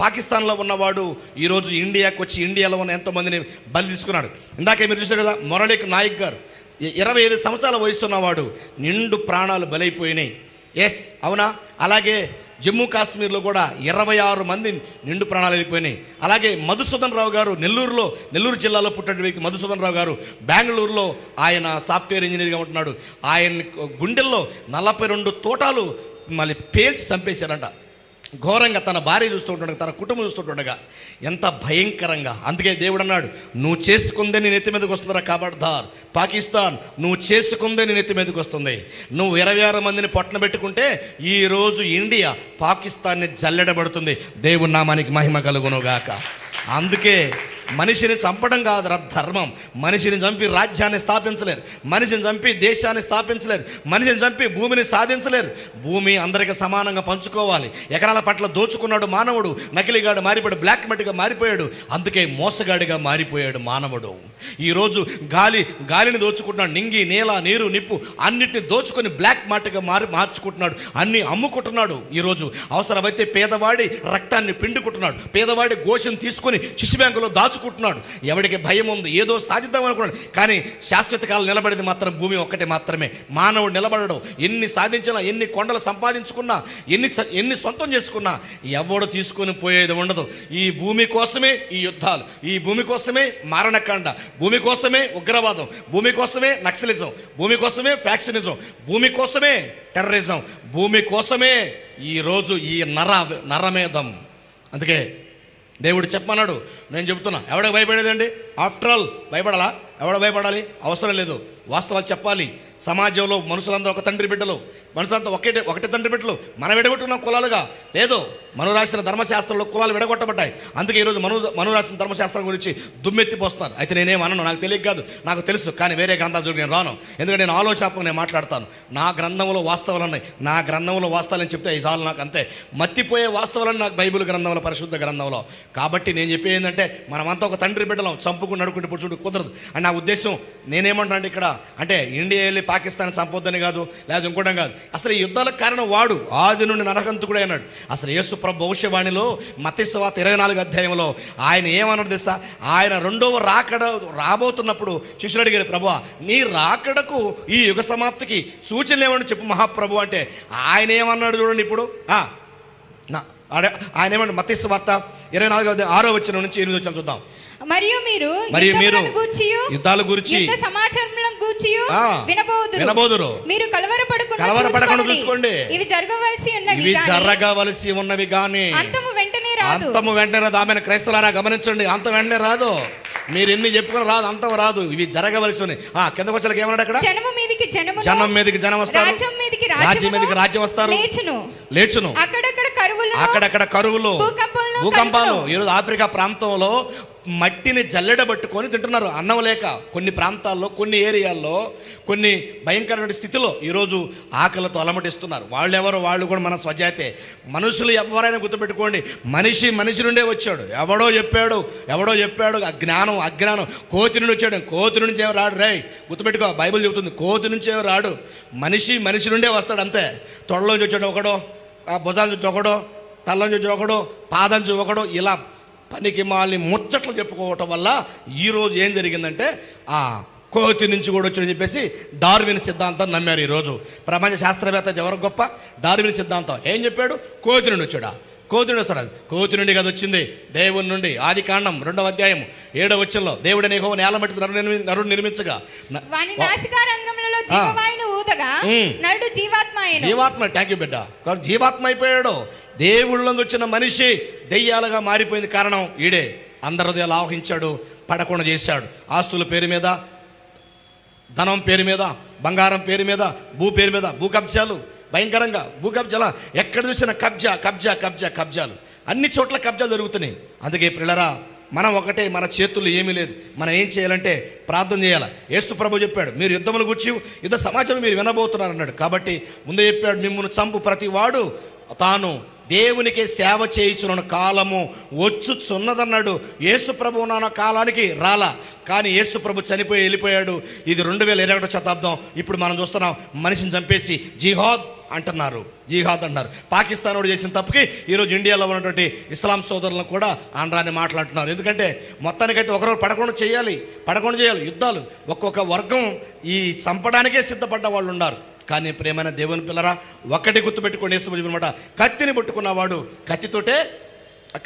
పాకిస్తాన్లో ఉన్నవాడు ఈరోజు ఇండియాకి వచ్చి ఇండియాలో ఉన్న ఎంతోమందిని బలి తీసుకున్నాడు. ఇందాకే మీరు చూసారు కదా, మురళీక్ నాయక్ గారు 25 సంవత్సరాల వయసున్నవాడు, నిండు ప్రాణాలు బలైపోయినాయి. ఎస్, అవునా? అలాగే జమ్మూ కాశ్మీర్లో కూడా 26 మంది నిండు ప్రాణాలు వెళ్ళిపోయినాయి. అలాగే మధుసూదన్ రావు గారు నెల్లూరు జిల్లాలో పుట్టిన వ్యక్తి మధుసూదన్ రావు గారు బెంగళూరులో ఆయన సాఫ్ట్వేర్ ఇంజనీర్గా ఉంటున్నాడు. ఆయన గుండెల్లో 42 తోటాలు మళ్ళీ పేల్చి చంపేశారంట. ఘోరంగా తన భార్య చూస్తుండగా, తన కుటుంబం చూస్తుండగా, ఎంత భయంకరంగా. అందుకే దేవుడు అన్నాడు, నువ్వు చేసుకుందే నీ నెత్తి మీదకి వస్తుందిరా ఖబర్దార్ పాకిస్తాన్, నువ్వు చేసుకుందే నీ నెత్తి మీదకి వస్తుంది. నువ్వు 26 మందిని పొట్టన పెట్టుకుంటే ఈరోజు ఇండియా పాకిస్తాన్ని జల్లెడబడుతుంది. దేవుని నామానికి మహిమ కలుగునుగాక. అందుకే మనిషిని చంపడం కాదురా ధర్మం. మనిషిని చంపి రాజ్యాన్ని స్థాపించలేరు, మనిషిని చంపి దేశాన్ని స్థాపించలేరు, మనిషిని చంపి భూమిని సాధించలేరు. భూమి అందరికీ సమానంగా పంచుకోవాలి. ఎకరాల పట్ల దోచుకున్నాడు మానవుడు, నకిలీగాడు మారిపోయాడు, బ్లాక్ మెట్గా మారిపోయాడు. అందుకే మోసగాడిగా మారిపోయాడు మానవుడు. ఈరోజు గాలిని దోచుకుంటున్నాడు, నింగి, నేల, నీరు, నిప్పు అన్నిటిని దోచుకొని బ్లాక్ మాటగా మార్చుకుంటున్నాడు, అన్ని అమ్ముకుంటున్నాడు. ఈరోజు అవసరమైతే పేదవాడి రక్తాన్ని పిండుకుంటున్నాడు, పేదవాడి గోషను తీసుకొని శిశు బ్యాంకులో దాచుకుంటున్నాడు. ఎవడికి భయం ఉంది, ఏదో సాధిద్దాం అనుకున్నాడు. కానీ శాశ్వత కాలం నిలబడేది మాత్రం భూమి ఒక్కటే మాత్రమే. మానవుడు నిలబడడం, ఎన్ని సాధించినా, ఎన్ని కొండలు సంపాదించుకున్నా, ఎన్ని సొంతం చేసుకున్నా ఎవడు తీసుకొని పోయేది ఉండదు. ఈ భూమి కోసమే ఈ యుద్ధాలు, ఈ భూమి కోసమే మారణకాండ, భూమి కోసమే ఉగ్రవాదం, భూమి కోసమే నక్సలిజం, భూమి కోసమే ఫ్యాక్షనిజం, భూమి కోసమే టెర్రరిజం, భూమి కోసమే ఈరోజు ఈ నరమేధం. అందుకే దేవుడు చెప్పమన్నాడు, నేను చెబుతున్నా. ఎవడికి భయపడేదండి? After all భయపడాలా? ఎవడ భయపడాలి? అవసరం లేదు. వాస్తవాలు చెప్పాలి. సమాజంలో మనుషులందరూ ఒక తండ్రి బిడ్డలు, మనుషులంతా ఒకటే తండ్రి బిడ్డలు. మనం విడగొట్టుకున్నాం కులాలుగా లేదు. మను రాసిన ధర్మశాస్త్రంలో కులాలు విడగొట్టబడ్డాయి. అందుకే ఈరోజు మను రాసిన ధర్మశాస్త్రం గురించి దుమ్మెత్తిపోస్తున్నారు. అయితే నేనేమన్నాను, నాకు తెలియక కాదు, నాకు తెలుసు. కానీ వేరే గ్రంథాల జోలికి నేను రాను. ఎందుకంటే నేను ఆలోచనాత్మకంగా నేను మాట్లాడతాను. నా గ్రంథంలో వాస్తవాలు ఉన్నాయి. నా గ్రంథంలో వాస్తవాలని చెప్తే ఈ చాలు నాకు. అంతే. మత్తిపోయే వాస్తవాలని నాకు బైబిల్ గ్రంథంలో, పరిశుద్ధ గ్రంథంలో. కాబట్టి నేను చెప్పేది ఏంటంటే, మనమంతా ఒక తండ్రి బిడ్డలం, చంపుకుని నడుకుంటే పుచ్చుకుంటూ కుదరదు అని నా ఉద్దేశం. నేనేమంటాను ఇక్కడ అంటే ఇండియా వెళ్ళి పాకిస్తాన్ చంపొద్దని కాదు, లేదా ఇంకోటం కాదు. అసలు ఈ యుద్ధాలకు కారణం వాడు, ఆది నుండి నరహంతకుడే అన్నాడు. అసలు యేసు ప్రభు భవిష్యవాణిలో మత్తయి సువార్త 24వ అధ్యాయంలో ఆయన ఏమన్నాడు తెలుసా? ఆయన రెండవ రాకడ రాబోతున్నప్పుడు శిష్యులు అడిగారు, ప్రభువా నీ రాకడకు, ఈ యుగ సమాప్తికి సూచనలు ఏమని చెప్పు మహాప్రభు అంటే, ఆయన ఏమన్నాడు చూడండి. ఇప్పుడు ఆయన ఏమన్నాడు? మత్తయి సువార్త 24వ అధ్యాయం 6వ వచనం నుంచి 8వ వచనం చూద్దాం. మరియు మీరు యుద్ధాల గురించి సమాచారం గూర్చి వినబోదురు. మీరు కలవరపడకుండా చూసుకోండి. ఇవి జరగవలసి ఉన్నవి గాని అంతము వెంటనే రాదు. ఆమెను క్రైస్తవులారా గమనించండి, అంతం వెంటనే రాదు. మీరు ఎన్ని చెప్పుకుని రాదు, అంతం రాదు. ఇవి జరగవలసి ఉన్నాయి. కింద వచ్చలకి ఏమన్నాడు అక్కడ? జనం మీదకి జనం వస్తారు, రాజ్యం మీదకి రాజ్యం వస్తారు, లేచును. అక్కడక్కడ కరువులు, భూకంపాలు. ఈరోజు ఆఫ్రికా ప్రాంతంలో మట్టిని జల్లెడబట్టుకొని తింటున్నారు అన్నం లేక. కొన్ని ప్రాంతాల్లో, కొన్ని ఏరియాల్లో, కొన్ని భయంకరమైన స్థితిలో ఈరోజు ఆకలితో అలమటిస్తున్నారు. వాళ్ళు కూడా మన స్వజాతే. మనుషులు ఎవరైనా గుర్తుపెట్టుకోండి, మనిషి నుండే వచ్చాడు. ఎవడో చెప్పాడు అజ్ఞానం కోతి నుండి వచ్చాడు. కోతి నుంచి ఏమి రాడు. రే గుర్తుపెట్టుకో, బైబిల్ చెబుతుంది కోతి నుంచి ఏమి రాడు. మనిషి నుండే వస్తాడు అంతే. తొడలోంచి వచ్చాడు ఒకడో, భుజాల నుంచి ఒకడో, తల్ల నుంచి ఒకడో, పాదం నుంచి ఒకడో, ఇలా పనికి మాలిని ముచ్చట్లు చెప్పుకోవటం వల్ల ఈరోజు ఏం జరిగిందంటే కోతి నుంచి కూడా వచ్చాడని చెప్పేసి డార్విన్ సిద్ధాంతం నమ్మారు. ఈరోజు ప్రపంచ శాస్త్రవేత్త ఎవరు గొప్ప? డార్విన్ సిద్ధాంతం. ఏం చెప్పాడు? కోతి నుండి వచ్చాడా? కోతి నుండి వస్తాడు. కోతి నుండి కదా వచ్చింది, దేవుని నుండి. ఆది కాండం 2వ అధ్యాయం 7వ వచనంలో దేవుడని యెహోవా నేల మట్టి నరుడు నిర్మించగా వాని నాసికారంధ్రములలో జీవవాయువును ఊదగా నరుడు జీవాత్మ అయ్యెను. జీవాత్మ. థ్యాంక్ యూ బిడ్డ. కాబట్టి జీవాత్మ అయిపోయాడు. దేవుళ్ళ వచ్చిన మనిషి దెయ్యాలుగా మారిపోయింది. కారణం ఈడే. అందరి హృదయాలు ఆవహించాడు, పడకుండా చేశాడు. ఆస్తుల పేరు మీద, ధనం పేరు మీద, బంగారం పేరు మీద, భూ పేరు మీద భూ కబ్జాలు, భయంకరంగా భూ కబ్జాలు. ఎక్కడ చూసినా కబ్జా కబ్జా కబ్జా కబ్జాలు. అన్ని చోట్ల కబ్జాలు జరుగుతున్నాయి. అందుకే పిల్లరా, మనం ఒకటే, మన చేతుల్లో ఏమీ లేదు. మనం ఏం చేయాలంటే ప్రార్థన చేయాలి. యేసు ప్రభు చెప్పాడు, మీరు యుద్ధముల గురించి యుద్ధ సమాచారం మీరు వినబోతున్నారు అన్నాడు. కాబట్టి ముందే చెప్పాడు, మిమ్మల్ని చంపు ప్రతి వాడు తాను దేవునికి సేవ చేయించున్న కాలము వచ్చుచున్నదన్నాడు. యేసు ప్రభు ఉన్న కాలానికి రాలా, కానీ యేసు ప్రభు చనిపోయి వెళ్ళిపోయాడు. ఇది 2021వ శతాబ్దం. ఇప్పుడు మనం చూస్తున్నాం, మనిషిని చంపేసి జిహాద్ అంటున్నారు, జిహాద్ అంటున్నారు. పాకిస్తాన్ వాడు చేసిన తప్పుకి ఈరోజు ఇండియాలో ఉన్నటువంటి ఇస్లాం సోదరులను కూడా ఆంధ్రాన్ని మాట్లాడుతున్నారు. ఎందుకంటే మొత్తానికైతే ఒకరు పడకుండా చేయాలి యుద్ధాలు. ఒక్కొక్క వర్గం ఈ చంపడానికే సిద్ధపడ్డ వాళ్ళు ఉన్నారు. కానీ ప్రేమైన దేవుని పిల్లరా, ఒక్కటి గుర్తుపెట్టుకోండి, యేసు అనమాట, కత్తిని పట్టుకున్నవాడు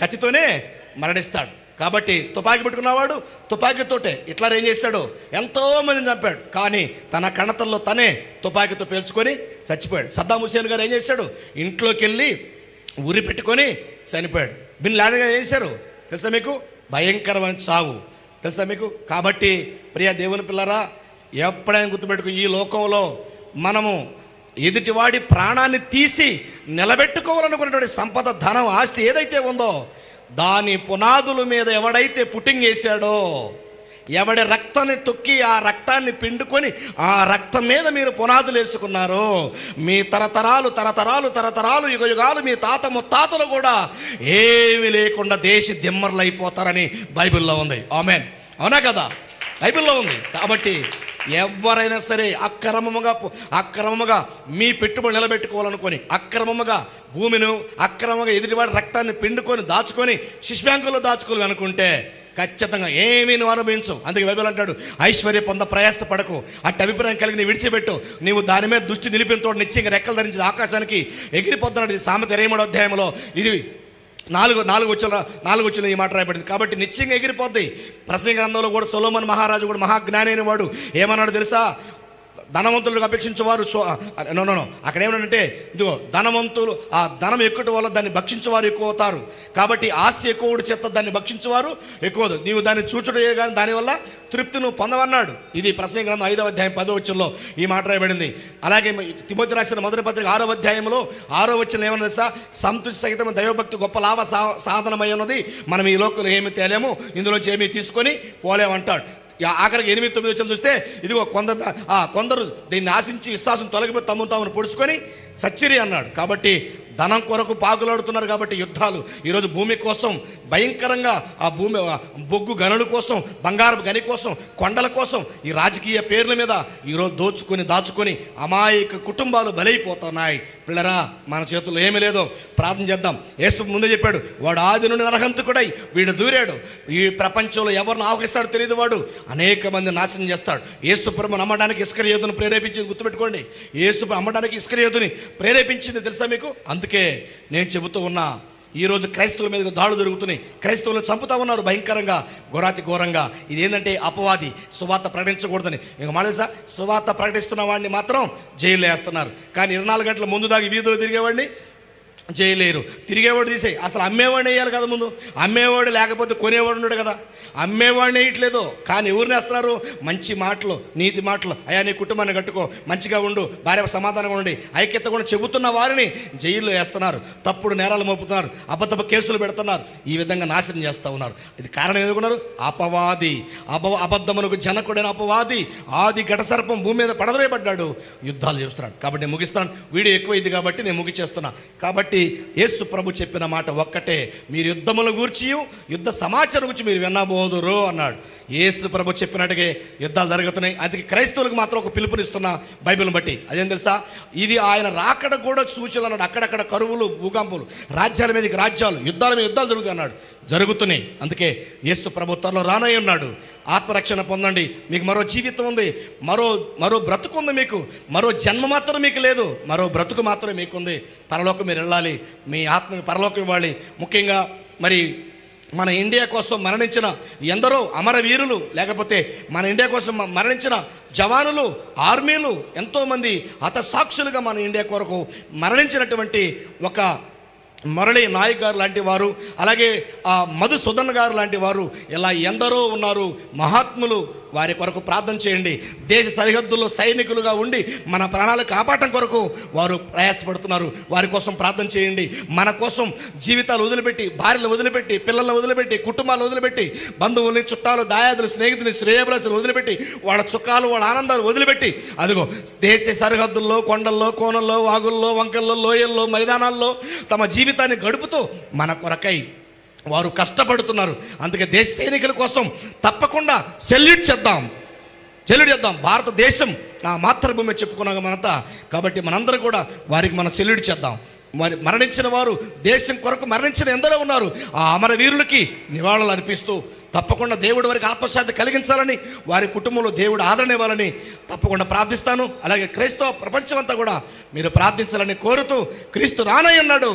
కత్తితోనే మరణిస్తాడు. కాబట్టి తుపాకీ పట్టుకున్నవాడు తుపాకీతోటే. ఇట్లా ఏం చేస్తాడు? ఎంతోమందిని చంపాడు, కానీ తన కణతల్లో తనే తుపాకీతో పేల్చుకొని చచ్చిపోయాడు. సద్దాం హుస్సేన్ గారు ఏం చేశాడు? ఇంట్లోకి వెళ్ళి ఉరి పెట్టుకొని చనిపోయాడు. బిన్ లాడెన్ గారు ఏం చేశారు తెలుసా మీకు? భయంకరమైన చావు తెలుసా మీకు? కాబట్టి ప్రియ దేవుని పిల్లరా, ఎప్పుడైనా గుర్తుపెట్టుకో, ఈ లోకంలో మనము ఎదుటివాడి ప్రాణాన్ని తీసి నిలబెట్టుకోవాలనుకున్నటువంటి సంపద, ధనం, ఆస్తి ఏదైతే ఉందో దాని పునాదుల మీద ఎవడైతే పుట్టింగ్ వేశాడో, ఎవడి రక్తాన్ని తొక్కి ఆ రక్తాన్ని పిండుకొని ఆ రక్తం మీద మీరు పునాదులు వేసుకున్నారో, మీ తరతరాలు యుగాలు మీ తాత ముత్తాతలు కూడా ఏమీ లేకుండా దేశ దిమ్మర్లు అయిపోతారని బైబిల్లో ఉంది. ఆమేన్. అవునా కదా? బైబిల్లో ఉంది. కాబట్టి ఎవరైనా సరే అక్రమముగా మీ పెట్టుబడి నిలబెట్టుకోవాలనుకొని, అక్రమముగా భూమిని అక్రమంగా ఎదుటివాడి రక్తాన్ని పిండుకొని దాచుకొని శిశు బ్యాంకుల్లో దాచుకోవాలి అనుకుంటే ఖచ్చితంగా ఏమీ నువ్వు అనుభవించు. అందుకే బైబిల్ అంటాడు, ఐశ్వర్య పొంద ప్రయాసపడకు, అట్టి అభిప్రాయం కలిగి నీ విడిచిపెట్టు, నీవు దాని మీద దృష్టి నిలిపిన తోడు నిశ్చయంగా రెక్కలు ధరించి ఆకాశానికి ఎగిరిపోతున్నాడు. ఇది సామెత 23వ అధ్యాయంలో ఇది 4 వచ్చిన ఈ మాట రాయబడింది. కాబట్టి నిశ్చయంగా ఎగిరిపోద్ది. ప్రసంగి గ్రంథంలో కూడా సొలొమోను మహారాజు కూడా మహాజ్ఞాని అయిన వాడు ఏమన్నాడు తెలుసా? ధనవంతులకు అపేక్షించేవారు అక్కడ ఏమన్నాడంటే, ఇదిగో ధనవంతులు ఆ ధనం ఎక్కువ వల్ల దాన్ని భక్షించేవారు ఎక్కువ అవుతారు. కాబట్టి ఆస్తి ఎక్కువ చేత దాన్ని భక్షించేవారు ఎక్కువ. నీవు దాన్ని చూచుడే కానీ దానివల్ల తృప్తి నువ్వు పొందవన్నాడు. ఇది ప్రసంగి గ్రంథం 5వ అధ్యాయం 10వ వచనంలో ఈ మాట రాయబడింది. అలాగే తిమోతి రాసిన మొదటి పత్రిక 6వ అధ్యాయంలో 6వ వచనం ఏమన్నా తెలుసా? సంతృష్టి సహితం దైవభక్తి గొప్ప లాభ సాధనమై ఉన్నది, మనం ఈ లోకంలో ఏమి తేలేము, ఇందులోంచి ఏమీ తీసుకొని పోలేమంటాడు. ఆఖరికి 8-9 వచనం చూస్తే, ఇదిగో కొందరు దీన్ని ఆశించి విశ్వాసం తొలగిపోయి తమను పొడుచుకొని సచ్చిరి అన్నాడు. కాబట్టి ధనం కొరకు పాకులాడుతున్నారు. కాబట్టి యుద్ధాలు ఈరోజు భూమి కోసం భయంకరంగా, ఆ భూమి బొగ్గు గనుల కోసం, బంగారపు గని కోసం, కొండల కోసం ఈ రాజకీయ పేర్ల మీద ఈరోజు దాచుకొని అమాయక కుటుంబాలు బలైపోతున్నాయి. పిల్లరా, మన చేతుల్లో ఏమీ లేదో ప్రార్థన చేద్దాం. యేసు ముందే చెప్పాడు, వాడు ఆది నుండి నరహంతకుడై వీడు దూరాడు. ఈ ప్రపంచంలో ఎవరిని ఆవహిస్తాడో తెలియదు, వాడు అనేక మంది నాశనం చేస్తాడు. యేసు ప్రభువును నమ్మడానికి ఇస్కరియోతును ప్రేరేపించింది గుర్తుపెట్టుకోండి. యేసు నమ్మడానికి ఇస్కరియోతుని ప్రేరేపించింది తెలుసా మీకు? అందుకే నేను చెబుతూ ఉన్నా, ఈరోజు క్రైస్తవుల మీద దాడులు జరుగుతున్నాయి. క్రైస్తవులను చంపుతా ఉన్నారు భయంకరంగా, ఘోరంగా. ఇది ఏంటంటే అపవాది సువార్త ప్రకటించకూడదని. ఇంక మళ్ళీ సువార్త ప్రకటిస్తున్న వాడిని మాత్రం జైల్లో వేస్తున్నారు. కానీ 24 గంటల ముందు దాకా వీధులు తిరిగేవాడిని చేయలేరు. తిరిగేవాడు తీసేయి. అసలు అమ్మేవాడిని వేయాలి కదా ముందు. అమ్మేవాడు లేకపోతే కొనేవాడు ఉన్నాడు కదా. అమ్మేవాడిని వేయట్లేదు, కానీ ఎవరిని వేస్తున్నారు? మంచి మాటలు, నీతి మాటలు, అయ్యా నీ కుటుంబాన్ని కట్టుకో, మంచిగా ఉండు, భార్య సమాధానంగా ఉండి, ఐక్యత కూడా చెబుతున్న వారిని జైల్లో వేస్తున్నారు. తప్పుడు నేరాలు మోపుతున్నారు, అబద్ధపు కేసులు పెడుతున్నారు. ఈ విధంగా నాశనం చేస్తూ ఉన్నారు. ఇది కారణం ఎందుకున్నారు? అపవాది. అబద్ధమునకు జనకుడైన అపవాది ఆది ఘటసర్పం భూమి మీద పడదరేయబడ్డాడు, యుద్ధాలు చేస్తున్నాడు. కాబట్టి నేను ముగిస్తాను, వీడియో ఎక్కువైంది కాబట్టి నేను ముగిచేస్తున్నా. కాబట్టి యేసు ప్రభు చెప్పిన మాట ఒక్కటే, మీరు యుద్ధముల గూర్చి యుద్ధ సమాచారం గురించి మీరు వినబోదురు అన్నాడు. యేసు ప్రభు చెప్పినట్టుగా యుద్ధాలు జరుగుతున్నాయి. అందుకే క్రైస్తవులకు మాత్రం ఒక పిలుపునిస్తున్న బైబిల్ని బట్టి అదేం తెలుసా? ఇది ఆయన రాకడ కూడా సూచనలు అన్నాడు. అక్కడక్కడ కరువులు, భూకంపులు, రాజ్యాల మీదకి రాజ్యాలు, యుద్ధాల మీద యుద్ధాలు జరుగుతాయి అన్నాడు. జరుగుతున్నాయి. అందుకే యేసు ప్రభు త్వరలో రానై ఉన్నాడు. ఆత్మరక్షణ పొందండి. మీకు మరో జీవితం ఉంది, మరో బ్రతుకు ఉంది, మీకు మరో జన్మ మాత్రం మీకు లేదు, మరో బ్రతుకు మాత్రమే మీకు ఉంది. పరలోకం మీరు వెళ్ళాలి, మీ ఆత్మకి పరలోకం ఇవ్వాలి. ముఖ్యంగా మరి మన ఇండియా కోసం మరణించిన ఎందరో అమరవీరులు, లేకపోతే మన ఇండియా కోసం మరణించిన జవానులు, ఆర్మీలు, ఎంతోమంది హతసాక్షులుగా మన ఇండియా కొరకు మరణించినటువంటి ఒక మురళీ నాయక్ గారు లాంటి వారు, అలాగే మధుసూదన్ గారు లాంటి వారు, ఇలా ఎందరో ఉన్నారు మహాత్ములు. వారి కొరకు ప్రార్థన చేయండి. దేశ సరిహద్దుల్లో సైనికులుగా ఉండి మన ప్రాణాలు కాపాడటం కొరకు వారు ప్రయాసపడుతున్నారు. వారి కోసం ప్రార్థన చేయండి. మన కోసం జీవితాలు వదిలిపెట్టి, భార్యలు వదిలిపెట్టి, పిల్లలను వదిలిపెట్టి, కుటుంబాలు వదిలిపెట్టి, బంధువుల్ని, చుట్టాలు, దాయాదులు, స్నేహితులు, శ్రేయభిలాషులు వదిలిపెట్టి, వాళ్ళ సుఖాలు, వాళ్ళ ఆనందాలు వదిలిపెట్టి, అదిగో దేశ సరిహద్దుల్లో, కొండల్లో, కోనల్లో, వాగుల్లో, వంకల్లో, లోయల్లో, మైదానాల్లో తమ జీవితాన్ని గడుపుతూ మన కొరకై వారు కష్టపడుతున్నారు. అందుకే దేశ సైనికుల కోసం తప్పకుండా సెల్యూట్ చేద్దాం. భారతదేశం నా మాతృభూమి చెప్పుకున్నాం మనంతా. కాబట్టి మనందరం కూడా వారికి మనం సెల్యూట్ చేద్దాం. మరి మరణించిన వారు, దేశం కొరకు మరణించిన ఎందరో ఉన్నారు. ఆ అమరవీరులకి నివాళులు అర్పిస్తూ తప్పకుండా దేవుడి వారికి ఆత్మశాంతి కలిగించాలని, వారి కుటుంబంలో దేవుడు ఆదరణ ఇవ్వాలని తప్పకుండా ప్రార్థిస్తాను. అలాగే క్రైస్తవ ప్రపంచం అంతా కూడా మీరు ప్రార్థించాలని కోరుతూ, క్రీస్తు రానై ఉన్నాడు,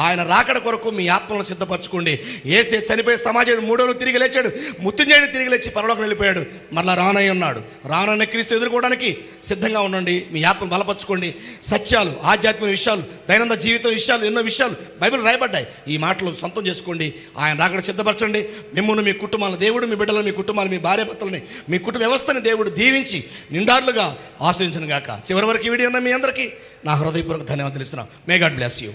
ఆయన రాకడ కొరకు మీ ఆత్మలను సిద్ధపరచుకోండి. యేసే చనిపోయి సమాజం 3వ రోజు తిరిగి లేచాడు, మృత్యుంజయుడు తిరిగి లేచి పరలోకం వెళ్ళిపోయాడు, మరలా రానై ఉన్నాడు. రానన్న క్రీస్తు ఎదుర్కోవడానికి సిద్ధంగా ఉండండి. మీ ఆత్మను బలపరచుకోండి. సత్యాలు, ఆధ్యాత్మిక విషయాలు, దైనందిన జీవితం విషయాలు, ఎన్నో విషయాలు బైబిల్ రాయబడ్డాయి. ఈ మాటలు సొంతం చేసుకోండి. ఆయన రాకడ సిద్ధపరచండి. మిమ్మల్ని, మీ కుటుంబాలను దేవుడు, మీ బిడ్డలను, మీ కుటుంబాలు, మీ భార్య భర్తలని, మీ కుటుంబ వ్యవస్థని దేవుడు దీవించి నిండార్లుగా ఆశ్రయించను గాక. చివరి వరకు ఈ వీడియో ఉన్న మీ అందరికీ నా హృదయపూర్వక ధన్యవాదాలు ఇస్తున్నాను. May God bless you.